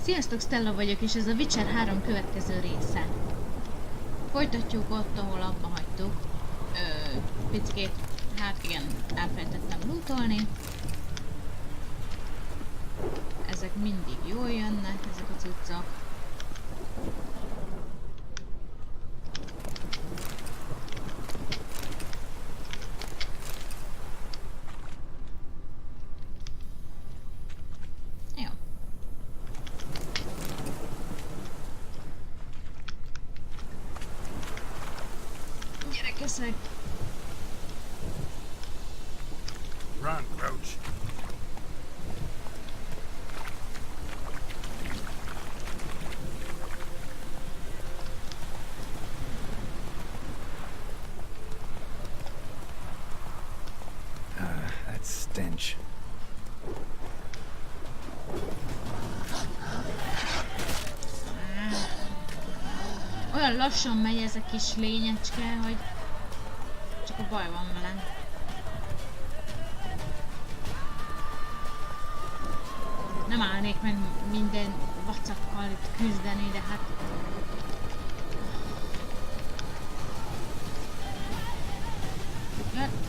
Sziasztok, Stella vagyok, és ez a Witcher 3 következő része. Folytatjuk ott, ahol abba hagytuk. Pickét, hát igen, elfelejtettem lootolni. Ezek mindig jól jönnek, ezek a cuccok. Run, Roach. That stench. Olyan lassan megy ez a kis lényecske, hogy csak a baj van vele. Nem állnék meg minden vacakkal itt küzdeni, de hát...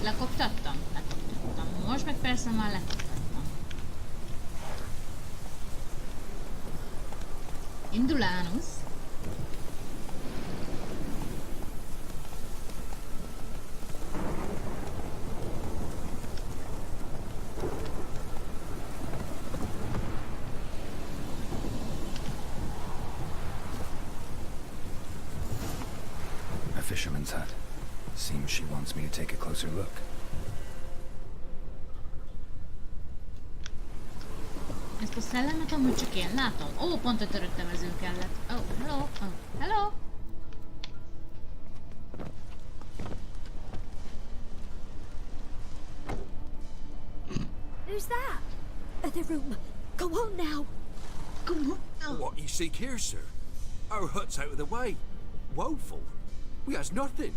Lekoptattam? Lekoptattam. Most meg persze már lekoptattam. Indulánusz. Fisherman's hut. Seems she wants me to take a closer look. Ezt a szellemet amúgy csak én látom. Ó, pont a töröttevező kellett. Oh, hello, oh, hello. Who's that? Other room. Go on now. Go on now. What you seek here, sir? Our hut's out of the way. Woeful. We has nothing.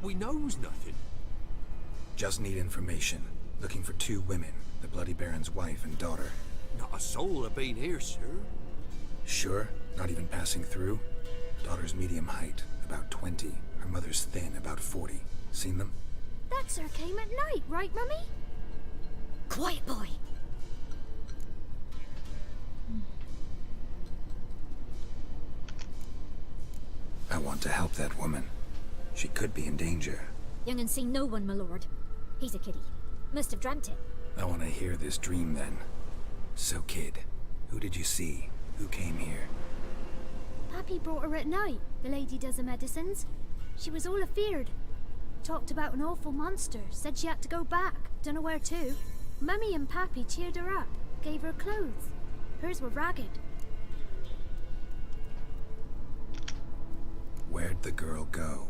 We knows nothing. Just need information. Looking for two women, the Bloody Baron's wife and daughter. Not a soul have been here, sir. Sure? Not even passing through? Daughter's medium height, about 20. Her mother's thin, about 40. Seen them? That sir came at night, right, Mummy? Quiet, boy. I want to help that woman. She could be in danger. Young and seen no one, my lord. He's a kiddie. Must have dreamt it. I want to hear this dream then. So, kid, who did you see? Who came here? Pappy brought her at night, the lady does the medicines. She was all afeared. Talked about an awful monster, said she had to go back, dunno where to. Mummy and Pappy cheered her up, gave her clothes. Hers were ragged. Where'd the girl go?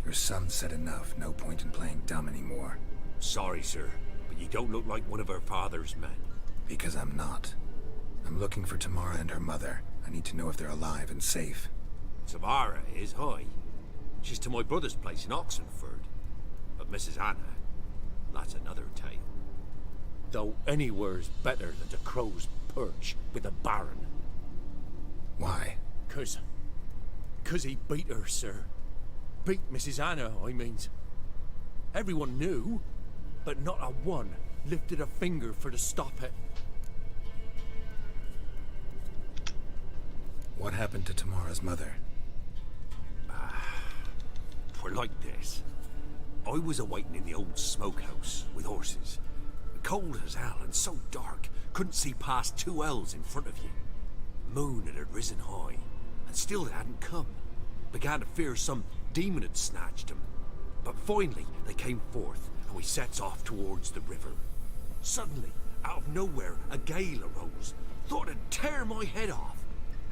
Your son said enough, no point in playing dumb anymore. Sorry, sir, but you don't look like one of her father's men. Because I'm not. I'm looking for Tamara and her mother. I need to know if they're alive and safe. Tamara is, Hey. She's to my brother's place in Oxenford. But Mrs. Anna, that's another tale. Though anywhere's better than the crow's perch with the Baron. Why? 'Cause he beat her, sir. Beat Mrs. Anna, I means. Everyone knew, but not a one lifted a finger for to stop it. What happened to Tamara's mother? For like this. I was awaiting in the old smokehouse with horses. Cold as hell and so dark, couldn't see past 2 ells in front of you. Moon had risen high, and still it hadn't come. Began to fear some demon had snatched him. But finally they came forth, and we sets off towards the river. Suddenly, out of nowhere, a gale arose. Thought it'd tear my head off.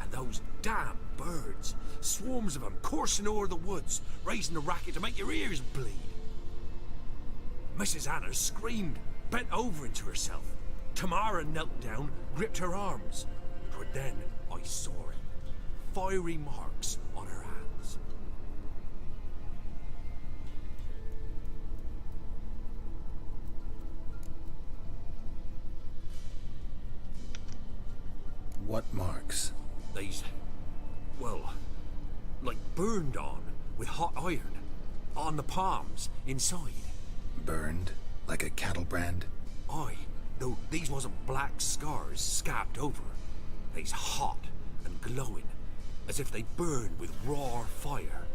And those damn birds, swarms of them coursing over the woods, raising a racket to make your ears bleed. Mrs. Anna screamed, bent over into herself. Tamara knelt down, gripped her arms. 'Twere then I saw it. Fiery marks on her hands. What marks? These, well, like burned on with hot iron. On the palms, inside. Burned? Like a cattle brand? Aye, though these wasn't black scars scabbed over. They's hot and glowing, as if they burned with raw fire.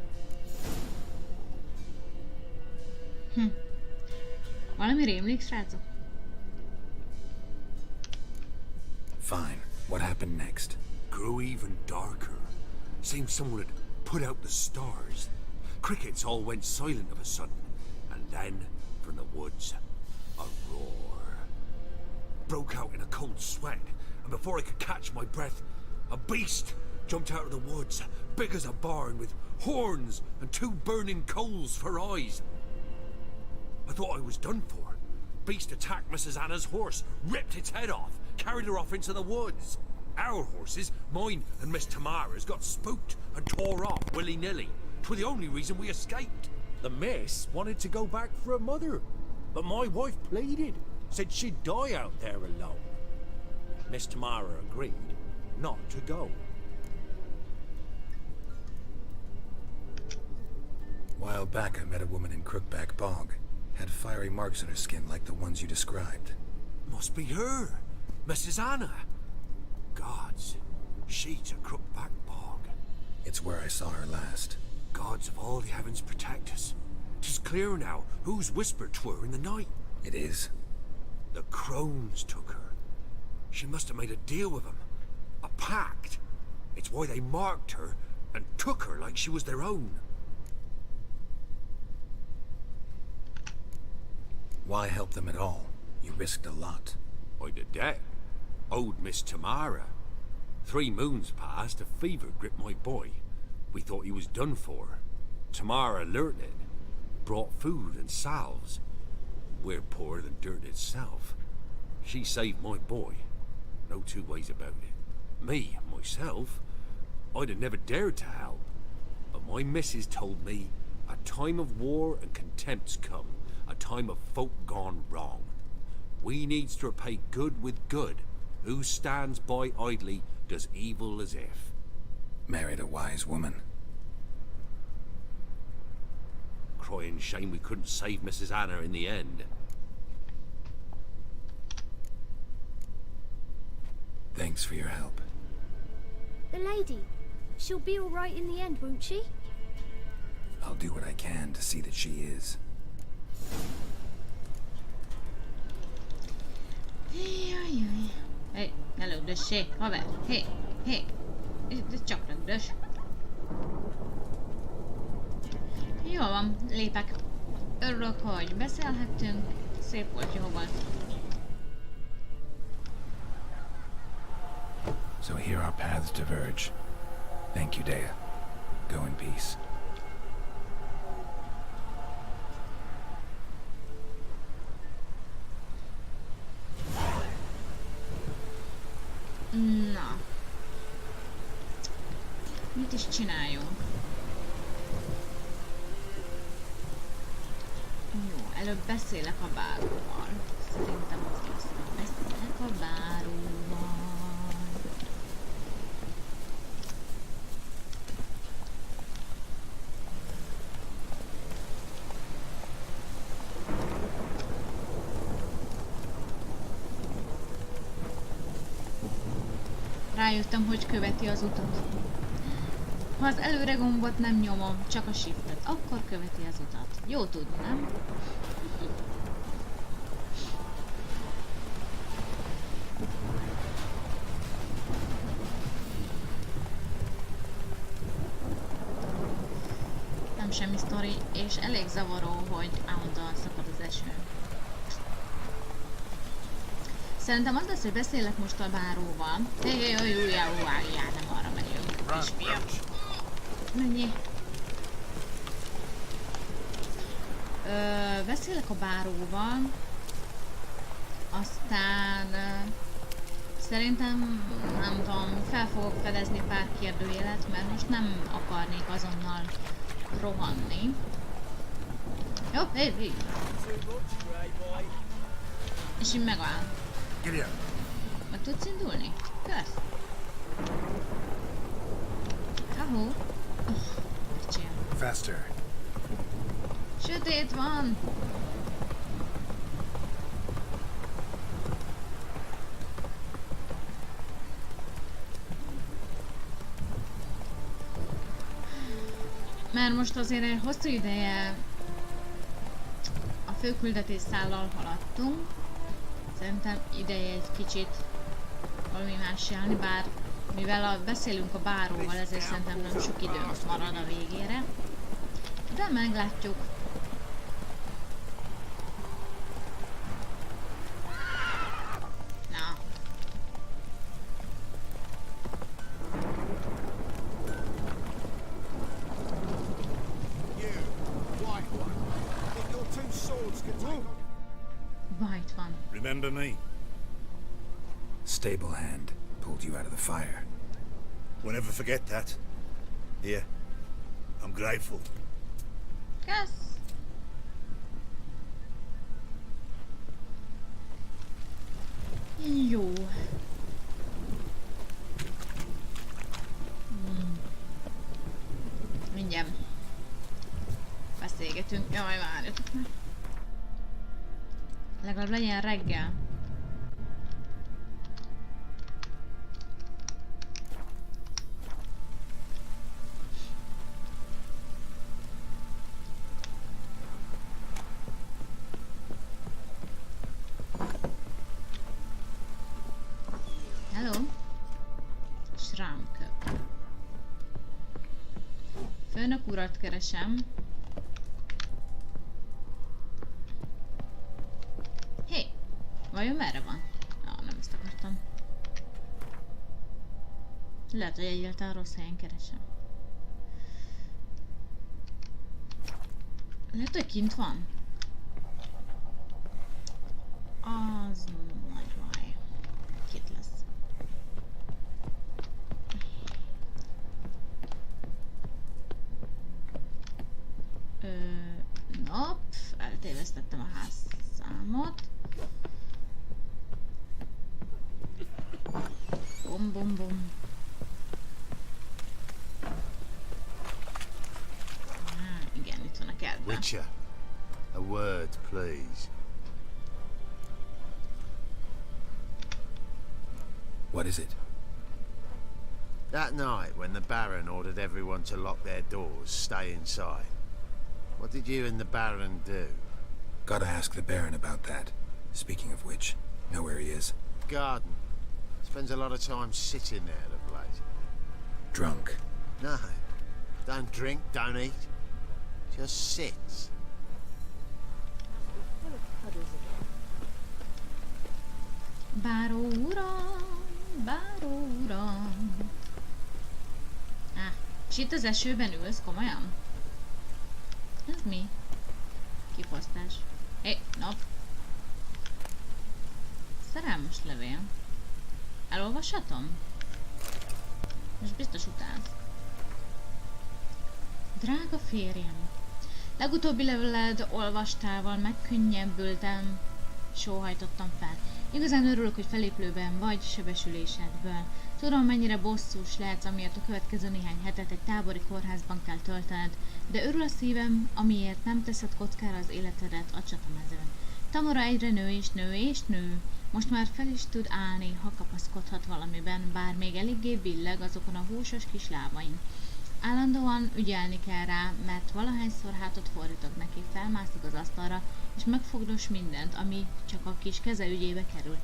Valami rémlik, srácok? Fine. What happened next? Grew even darker. Seemed someone had put out the stars. Crickets all went silent of a sudden, and then, from the woods, a roar. Broke out in a cold sweat, and before I could catch my breath, a beast jumped out of the woods, big as a barn, with horns and 2 burning coals for eyes. I thought I was done for. Beast attacked Mrs. Anna's horse, ripped its head off, carried her off into the woods. Our horses, mine and Miss Tamara's, got spooked and tore off willy-nilly. 'Twas the only reason we escaped. The miss wanted to go back for her mother, but my wife pleaded, said she'd die out there alone. Miss Tamara agreed not to go. While back, I met a woman in Crookback Bog. Had fiery marks on her skin like the ones you described. Must be her, Mrs. Anna. Gods, she's a Crookback Bog. It's where I saw her last. Gods of all the heavens protect us. 'Tis clear now who's whispered to her in the night. It is? The crones took her. She must have made a deal with them. A pact. It's why they marked her and took her like she was their own. Why help them at all? You risked a lot. I'd a debt. Owed Miss Tamara. 3 moons passed, a fever gripped my boy. We thought he was done for. Tamara learnt it. Brought food and salves. We're poorer than dirt itself. She saved my boy. No 2 ways about it. Me, myself, I'd have never dared to help. But my missus told me a time of war and contempt's come. A time of folk gone wrong. We needs to repay good with good. Who stands by idly does evil as if. Married a wise woman. Crying shame we couldn't save Mrs. Anna in the end. Thanks for your help. The lady. She'll be all right in the end, won't she? I'll do what I can to see that she is. Jaj. Hé, ne lögdössé, haver. Hé. De csak lögdös. Jó van, lépek. Örülök, hogy beszélhettünk. Szép volt, jó volt. So here our paths diverge. Thank you, Dea. Go in peace. Na. Mit is csináljunk? Jó, előbb beszélek a báróval. Szerintem az lesz, hogy beszélek a báróval. Rájöttem, hogy követi az utat. Ha az előre gombot nem nyomom, csak a shiftet, akkor követi az utat. Jó tudni, nem? Nem semmi sztori, és elég zavaró, hogy állandóan szakad az eső. Szerintem az lesz, hogy beszélek most a báróval. Nem arra megyünk. Kisfiam. Mennyi? Beszélek a báróval. Aztán... szerintem, nem tudom, fel fogok fedezni pár kérdőjelet, mert most nem akarnék azonnal rohanni. Jó, hé. És így megáll. Meg tudsz indulni? Kösz. Hó. Öcsém. Faster. Sötét van! Mert most azért egy hosszú ideje a főküldetés-szállal haladtunk. Szerintem ideje egy kicsit valami más csinálni, bár mivel beszélünk a báróval, ezért szerintem nem sok időnk marad a végére. De meglátjuk. Na. White van. Remember me? Stable hand pulled you out of the fire. We'll never forget that. Here. I'm grateful. Kösz. Jó. Mindjárt beszélgetünk. Jaj, várjatok meg. Legalább legyen reggel. Hello. Srámköp. Főnök urat keresem. Hé! Vajon merre van? Nem ezt akartam. Lehet, hogy egyáltalán rossz helyen keresem. Lehet, hogy kint van? Az nagy baj. Kit lesz. Nap, eltévesztettem a házszámot. Bum bum bum. Igen, itt van a kertben. Witcher, a word, please. What is it? That night when the Baron ordered everyone to lock their doors, stay inside. What did you and the Baron do? Gotta ask the Baron about that. Speaking of which, know where he is? Garden. Spends a lot of time sitting there of late. Drunk. No. Don't drink, don't eat. Just sits. Báró uram, báró uram. És itt az esőben ülsz, komolyan? Ez mi? Kifosztás. Hé, nap. Szerelmes levél. Elolvashatom? Most biztos utálsz. Drága férjem, legutóbbi leveled olvastával megkönnyebbültem, sóhajtottam fel. Igazán örülök, hogy felépülőben vagy sebesülésedből. Tudom, mennyire bosszús lehetsz, amiért a következő néhány hetet egy tábori kórházban kell töltened, de örül a szívem, amiért nem teszed kockára az életedet a csatamezőn. Tamara egyre nő és nő és nő. Most már fel is tud állni, ha kapaszkodhat valamiben, bár még eléggé billeg azokon a húsos kis lábain. Állandóan ügyelni kell rá, mert valahányszor hátat fordítok neki, felmászik az asztalra, és megfogdos mindent, ami csak a kis keze ügyébe kerül.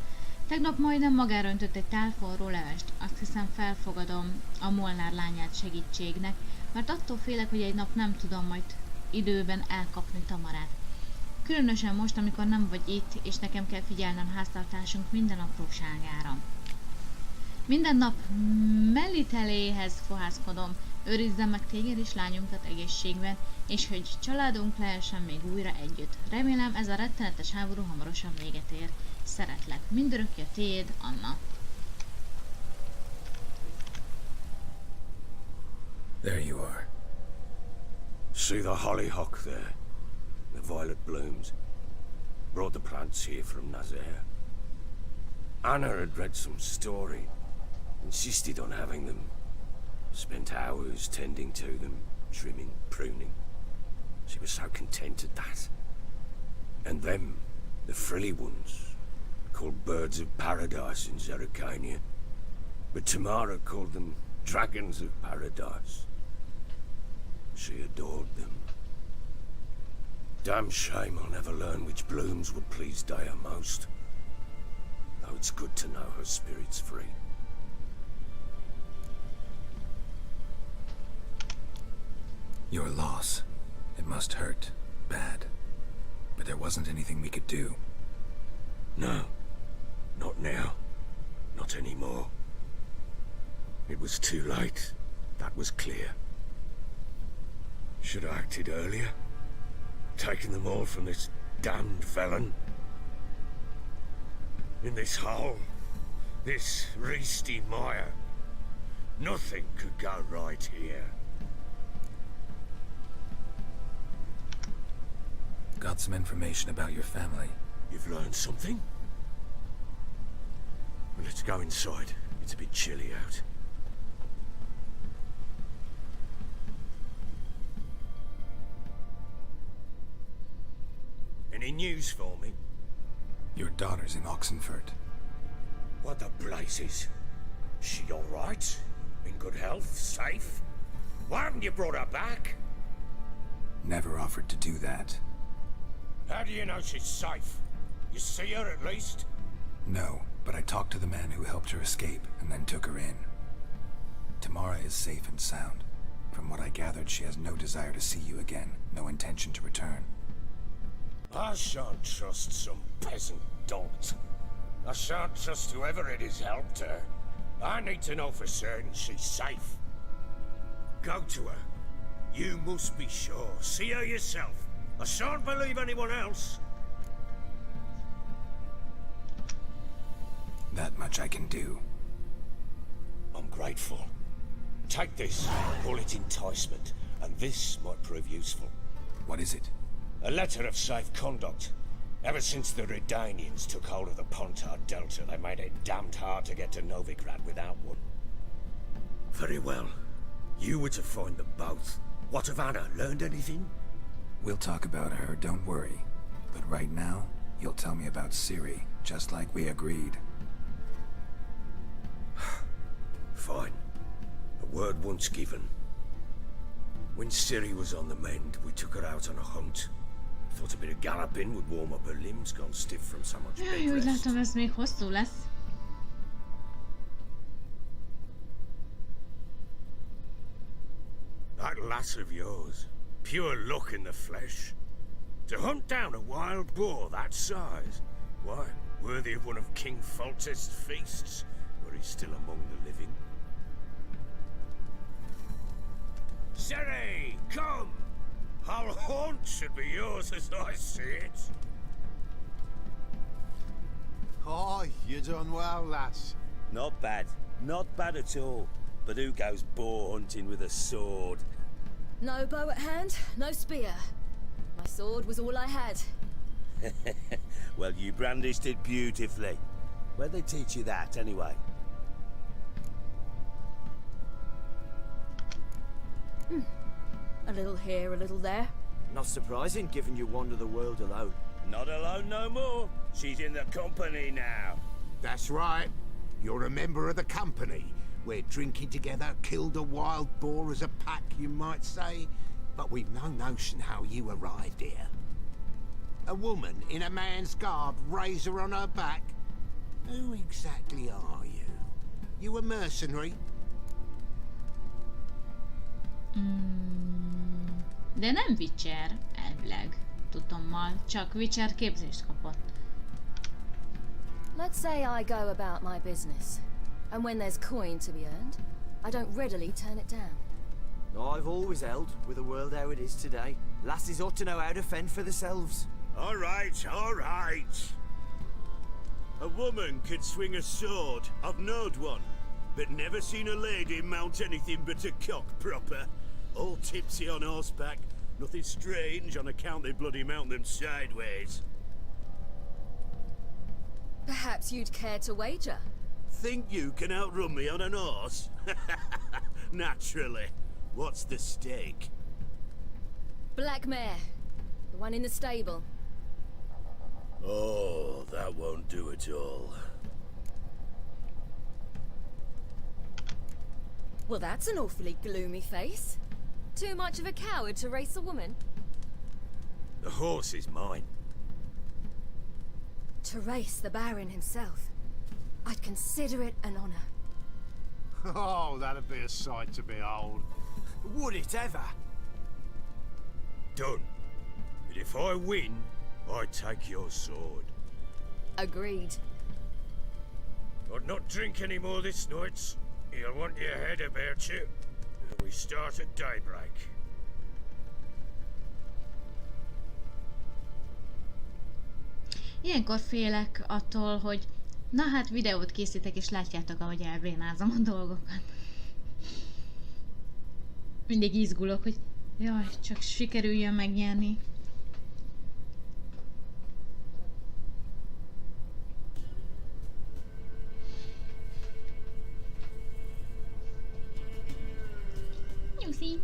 Tegnap majdnem magára öntött egy tál forró levest, azt hiszem felfogadom a Molnár lányát segítségnek, mert attól félek, hogy egy nap nem tudom majd időben elkapni Tamarát. Különösen most, amikor nem vagy itt, és nekem kell figyelnem háztartásunk minden apróságára. Minden nap melliteléhez fohászkodom, őrizzem meg téged és lányunkat egészségben, és hogy családunk lehessen még újra együtt. Remélem ez a rettenetes háború hamarosan véget ér. Szeretlek. Mindörökké a tiéd, Anna. There you are. See the hollyhock there? The violet blooms. Brought the plants here from Nazaire. Anna had read some story. Insisted on having them. Spent hours tending to them, trimming, pruning. She was so content at that. And them, the frilly ones, called birds of paradise in Zerrikania. But Tamara called them dragons of paradise. She adored them. Damn shame I'll never learn which blooms would please Dea most. Though it's good to know her spirit's free. Your loss. It must hurt. Bad. But there wasn't anything we could do. No. Not now. Not anymore. It was too late. That was clear. Should have acted earlier. Taken them all from this damned Velen. In this hole. This reesty mire. Nothing could go right here. Got some information about your family. You've learned something? Well, let's go inside. It's a bit chilly out. Any news for me? Your daughter's in Oxenford. What the blazes? She all right? In good health? Safe? Why haven't you brought her back? Never offered to do that. How do you know she's safe? You see her at least? No, but I talked to the man who helped her escape and then took her in. Tamara is safe and sound. From what I gathered, she has no desire to see you again, no intention to return. I shan't trust some peasant dolt. I shan't trust whoever it is helped her. I need to know for certain she's safe. Go to her. You must be sure. See her yourself. I shan't believe anyone else. That much I can do. I'm grateful. Take this, call it enticement, and this might prove useful. What is it? A letter of safe conduct. Ever since the Redanians took hold of the Pontard Delta, they made it damned hard to get to Novigrad without one. Very well. You were to find them both. What of Anna? Learned anything? We'll talk about her, don't worry. But right now, you'll tell me about Ciri, just like we agreed. Fine. A word once given. When Ciri was on the mend, we took her out on a hunt. Thought a bit of galloping would warm up her limbs, gone stiff from so much bed Jaj, úgy rest. látom, ez még hosszú lesz. That lass of yours, pure luck in the flesh. To hunt down a wild boar that size, why, worthy of one of King Foltest's feasts, where he's still among the living. Ciri, come! Our haunt should be yours as I see it. Oh, you done well, lass. Not bad. Not bad at all. But who goes boar hunting with a sword? No bow at hand, no spear. My sword was all I had. Well, you brandished it beautifully. Where'd they teach you that, anyway? A little here, a little there. Not surprising, given you wander the world alone. Not alone no more. She's in the company now. That's right. You're a member of the company. We're drinking together, killed a wild boar as a pack, you might say. But we've no notion how you arrived here. A woman in a man's garb, razor on her back. Who exactly are you? You a mercenary? De nem Witcher, elvileg. Tudtommal, csak Witcher képzést kapott. Let's say I go about my business. And when there's coin to be earned, I don't readily turn it down. I've always held, with the world how it is today, lasses ought to know how to fend for themselves. All right, all right. A woman could swing a sword. I've knowed one. But never seen a lady mount anything but a cock proper. All tipsy on horseback. Nothing strange on account they bloody mount them sideways. Perhaps you'd care to wager? think you can outrun me on an horse? Naturally. What's the stake? Black mare. The one in the stable. Oh, that won't do at all. Well, that's an awfully gloomy face. Too much of a coward to race a woman? The horse is mine. To race the Baron himself. I'd consider it an honor. Oh, that'd be a sight to behold. Would it ever? Done. But if I win, I take your sword. Agreed. I'd not drink any more this night. You'll want your head about you. We start at daybreak. Ilyenkor félek attól, hogy na hát videót készítek és látjátok, ahogy elbénázom a dolgokat. Mindig izgulok, hogy jaj, csak sikerüljön megnyerni. Nyuszi!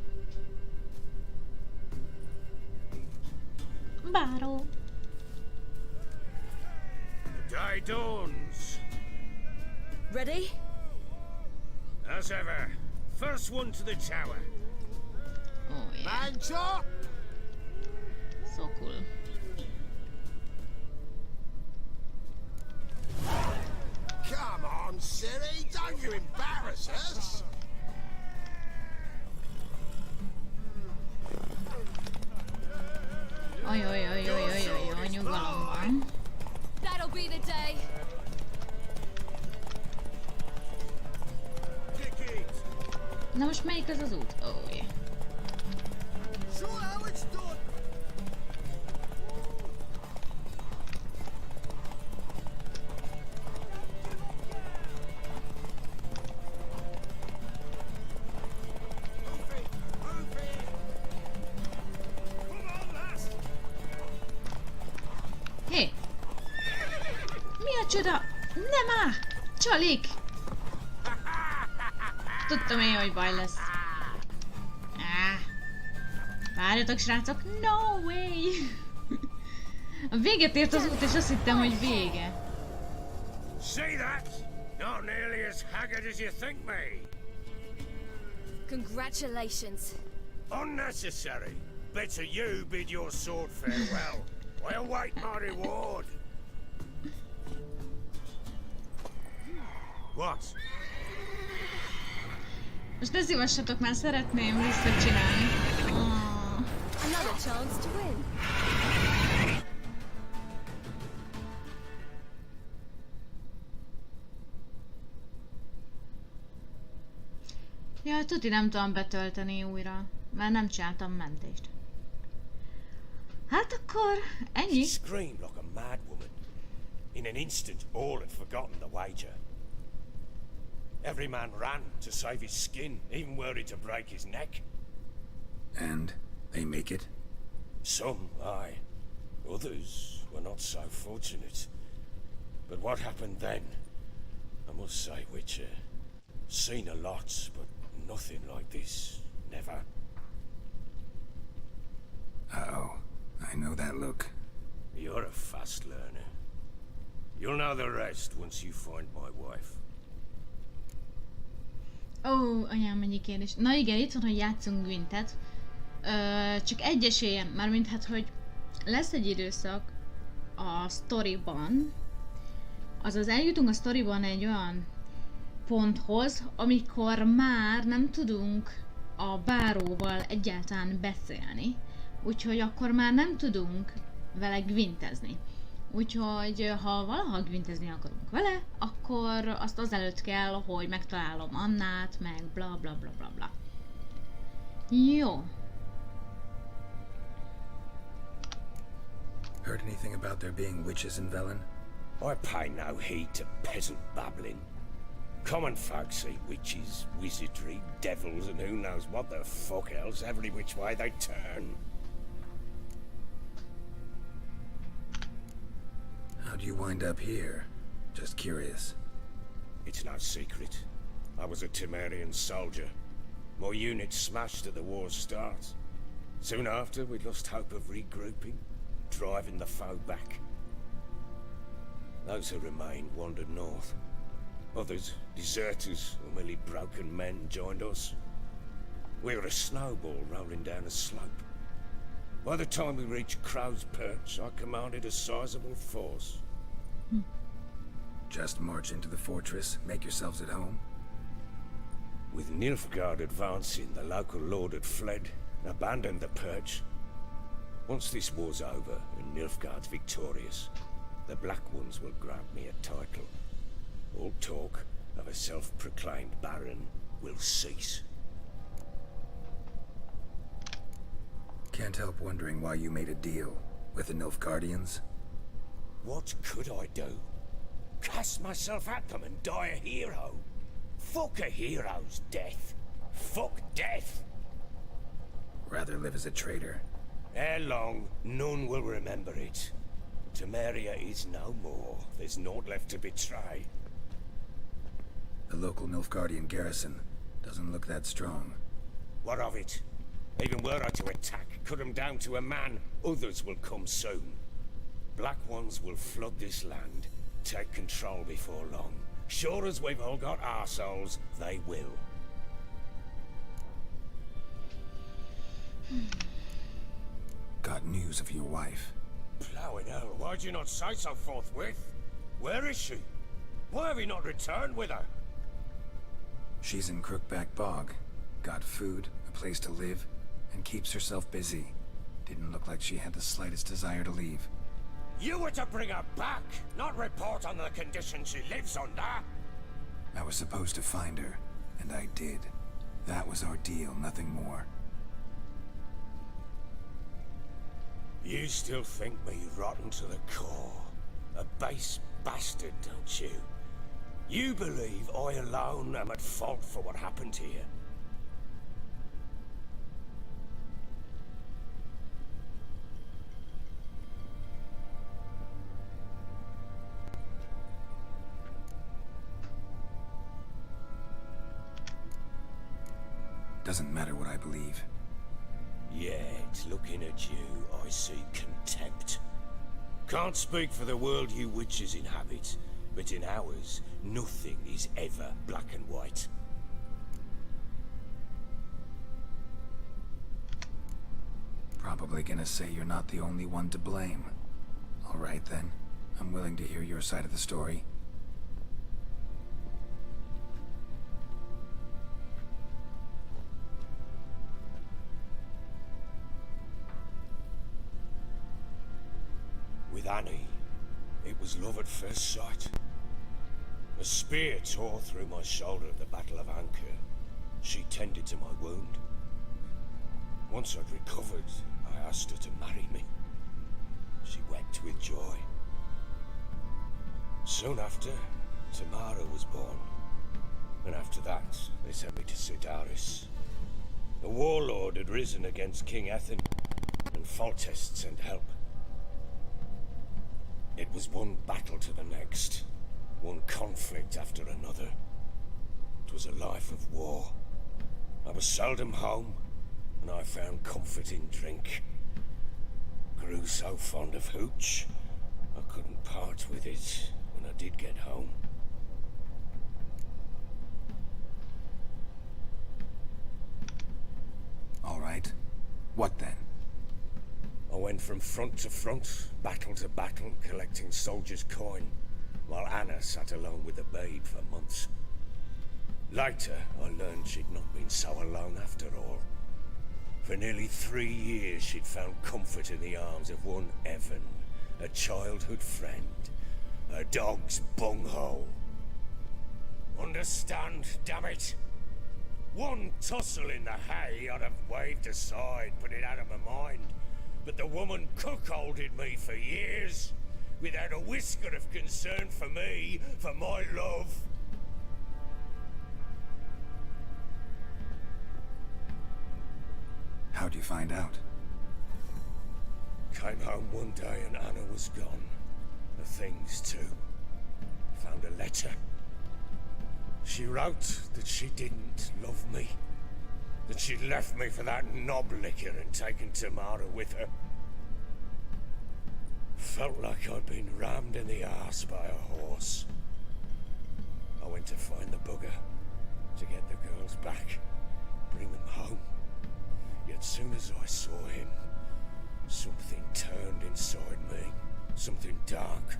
Báró! The day dawns. Ready? As ever. First one to the tower. Oh yeah, Man chop! so cool. Come on, Ciri, don't you embarrass us! Oj, nyugalomban. That'll be the day. Na most melyik az az út? Oh yeah. Show how it's done! Hé! Mi a csoda? Nem áll! Csalik! Tudtam én, hogy baj lesz. Várjatok, srácok! No way! A véget ért az út, és azt hittem, hogy vége. See that? Not nearly as haggard as you think me. Congratulations. Unnecessary. Better you bid your sword farewell. I await my reward. What? Most ne szívassatok, már szeretném visszacsinálni. Oh. Another chance to win. Ja, tuti nem tudom betölteni újra, mert nem csináltam mentést. Hát akkor ennyi. She screamed like a mad woman. In an instant, all had forgotten the wager. Every man ran to save his skin, even were it to break his neck. And they make it? Some, aye. Others were not so fortunate. But what happened then? I must say, Witcher, seen a lot, but nothing like this. Never. Uh-oh. I know that look. You're a fast learner. You'll know the rest once you find my wife. Ó, anyám, mennyi kérdés. Na igen, itt van, hogy játszunk Gwyntet. Csak egy esélyem, mármint hát, hogy lesz egy időszak a sztoriban, azaz eljutunk a sztoriban egy olyan ponthoz, amikor már nem tudunk a báróval egyáltalán beszélni, úgyhogy akkor már nem tudunk vele gwintezni. Úgyhogy ha valaha gwintezni akarunk vele, akkor azt azelőtt kell, hogy megtalálom Annát, meg bla bla bla bla bla. Jó. Heard anything about there being witches in Velen? I pay no heed to peasant babbling. Common folk see witches, wizardry, devils, and who knows what the fuck else every which way they turn. How'd you wind up here? Just curious. It's no secret. I was a Temerian soldier. My unit smashed at the war's start. Soon after, we lost hope of regrouping, driving the foe back. Those who remained wandered north. Others, deserters or merely broken men, joined us. We were a snowball rolling down a slope. By the time we reached Crow's Perch, I commanded a sizable force. Just march into the fortress, make yourselves at home? With Nilfgaard advancing, the local lord had fled, abandoned the Perch. Once this war's over and Nilfgaard's victorious, the Black Ones will grant me a title. All talk of a self-proclaimed baron will cease. Can't help wondering why you made a deal with the Nilfgaardians. What could I do? Cast myself at them and die a hero? Fuck a hero's death. Fuck death. Rather live as a traitor. Ere long, none will remember it. Temeria is no more. There's naught left to betray. The local Nilfgaardian garrison doesn't look that strong. What of it? Even were I to attack, cut them down to a man, others will come soon. Black Ones will flood this land, take control before long. Sure as we've all got arseholes, they will. Got news of your wife. Plowing hell, why'd you not say so forthwith? Where is she? Why have you not returned with her? She's in Crookback Bog. Got food, a place to live, and keeps herself busy. Didn't look like she had the slightest desire to leave. You were to bring her back, not report on the conditions she lives under. I was supposed to find her, and I did. That was our deal, nothing more. You still think me rotten to the core. A base bastard, don't you? You believe I alone am at fault for what happened here. Doesn't matter what I believe. Yet, looking at you, I see contempt. Can't speak for the world you witches inhabit, but in ours, nothing is ever black and white. Probably gonna say you're not the only one to blame. All right then, I'm willing to hear your side of the story. With Annie, it was love at first sight. A spear tore through my shoulder at the Battle of Anchor. She tended to my wound. Once I'd recovered, I asked her to marry me. She wept with joy. Soon after, Tamara was born. And after that, they sent me to Sidaris. A warlord had risen against King Ethan, and Foltest sent help. It was one battle to the next, one conflict after another. It was a life of war. I was seldom home, and I found comfort in drink. Grew so fond of hooch, I couldn't part with it when I did get home. All right. What then? I went from front to front, battle to battle, collecting soldiers' coin, while Anna sat alone with the babe for months. Later, I learned she'd not been so alone after all. For nearly 3 years, she'd found comfort in the arms of one Evan, a childhood friend, a dog's bunghole. Understand, damn it? One tussle in the hay I'd have waved aside, put it out of my mind. But the woman cuckolded me for years, without a whisker of concern for me, for my love. How'd you find out? Came home one day and Anna was gone. The things too. Found a letter. She wrote that she didn't love me. That she'd left me for that knob licker and taken Tamara with her. Felt like I'd been rammed in the arse by a horse. I went to find the bugger, to get the girls back, bring them home. Yet soon as I saw him, something turned inside me, something dark.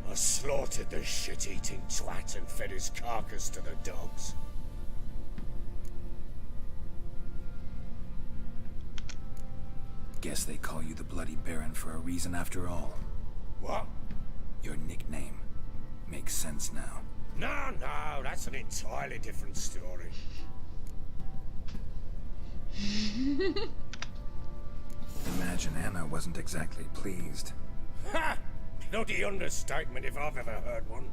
I slaughtered the shit-eating twat and fed his carcass to the dogs. Guess they call you the Bloody Baron for a reason after all. What? Your nickname makes sense now. No, that's an entirely different story. Imagine Anna wasn't exactly pleased. Ha! Bloody understatement if I've ever heard one.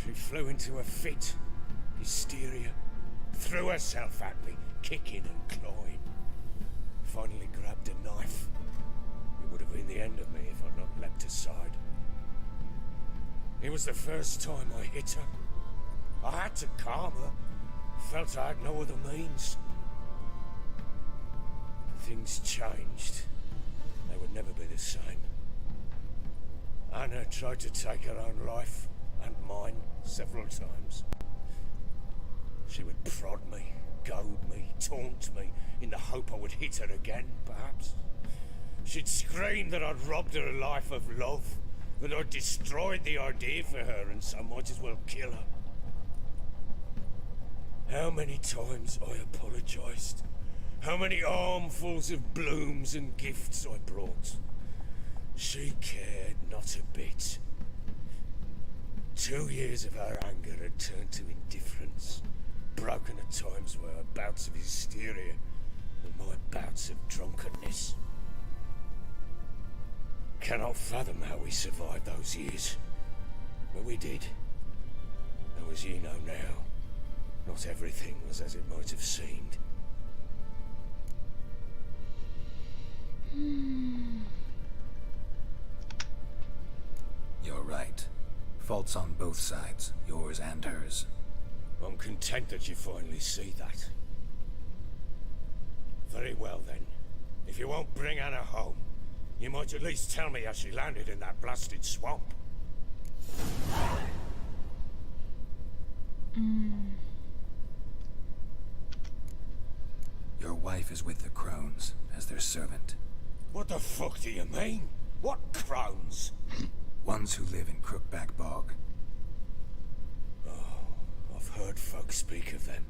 She flew into a fit, hysteria, threw herself at me, kicking and clawing. Finally grabbed a knife. It would have been the end of me if I'd not leapt aside. It was the first time I hit her. I had to calm her. Felt I had no other means. Things changed. They would never be the same. Anna tried to take her own life, and mine, several times. She would prod me, goad me, taunt me, in the hope I would hit her again, perhaps. She'd scream that I'd robbed her life of love, that I'd destroyed the idea for her, and so might as well kill her. How many times I apologized. How many armfuls of blooms and gifts I brought. She cared not a bit. 2 years of her anger had turned to indifference, broken at times by her bouts of hysteria and my bouts of drunkenness. Cannot fathom how we survived those years, but we did. Though as ye know now, not everything was as it might have seemed. You're right. Faults on both sides, yours and hers. I'm content that you finally see that. Very well then. If you won't bring Anna home, you might at least tell me how she landed in that blasted swamp. Your wife is with the Crones, as their servant. What the fuck do you mean? What crones? Ones who live in Crookback Bog. Oh, I've heard folk speak of them,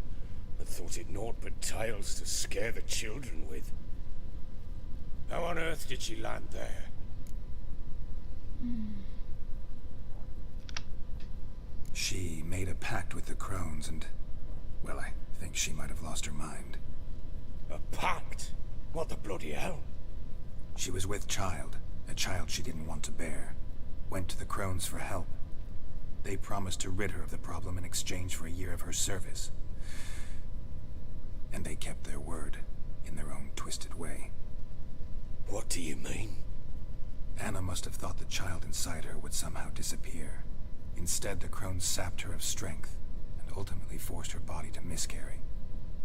and thought it naught but tales to scare the children with. How on earth did she land there? She made a pact with the Crones and, well, I think she might have lost her mind. A pact? What the bloody hell? She was with child, a child she didn't want to bear. Went to the Crones for help. They promised to rid her of the problem in exchange for a year of her service. And they kept their word, in their own twisted way. What do you mean? Anna must have thought the child inside her would somehow disappear. Instead, the Crones sapped her of strength, and ultimately forced her body to miscarry.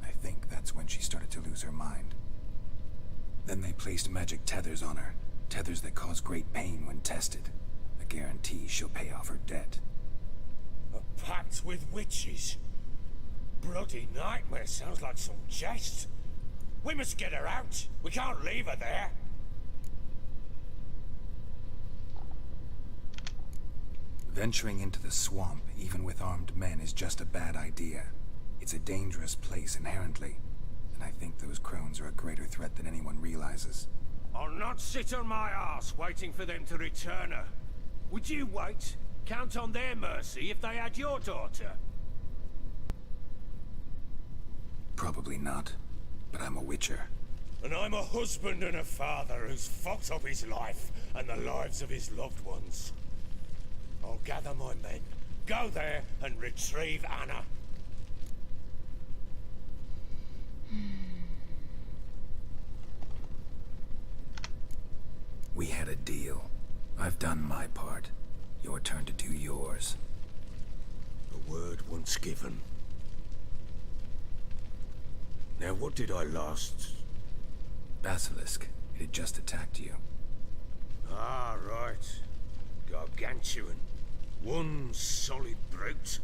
I think that's when she started to lose her mind. Then they placed magic tethers on her, tethers that cause great pain when tested. A guarantee she'll pay off her debt. A pact with witches? Bloody nightmare, sounds like some jest. We must get her out. We can't leave her there. Venturing into the swamp, even with armed men, is just a bad idea. It's a dangerous place inherently, and I think those Crones are a greater threat than anyone realizes. I'll not sit on my arse waiting for them to return her. Would you wait? Count on their mercy if they had your daughter? Probably not, but I'm a witcher. And I'm a husband and a father who's fucked up his life and the lives of his loved ones. I'll gather my men, go there and retrieve Anna. We had a deal. I've done my part. Your turn to do yours. But word once given. Now, what did I last... Basilisk. It had just attacked you. Ah, right. Gargantuan. One solid brute.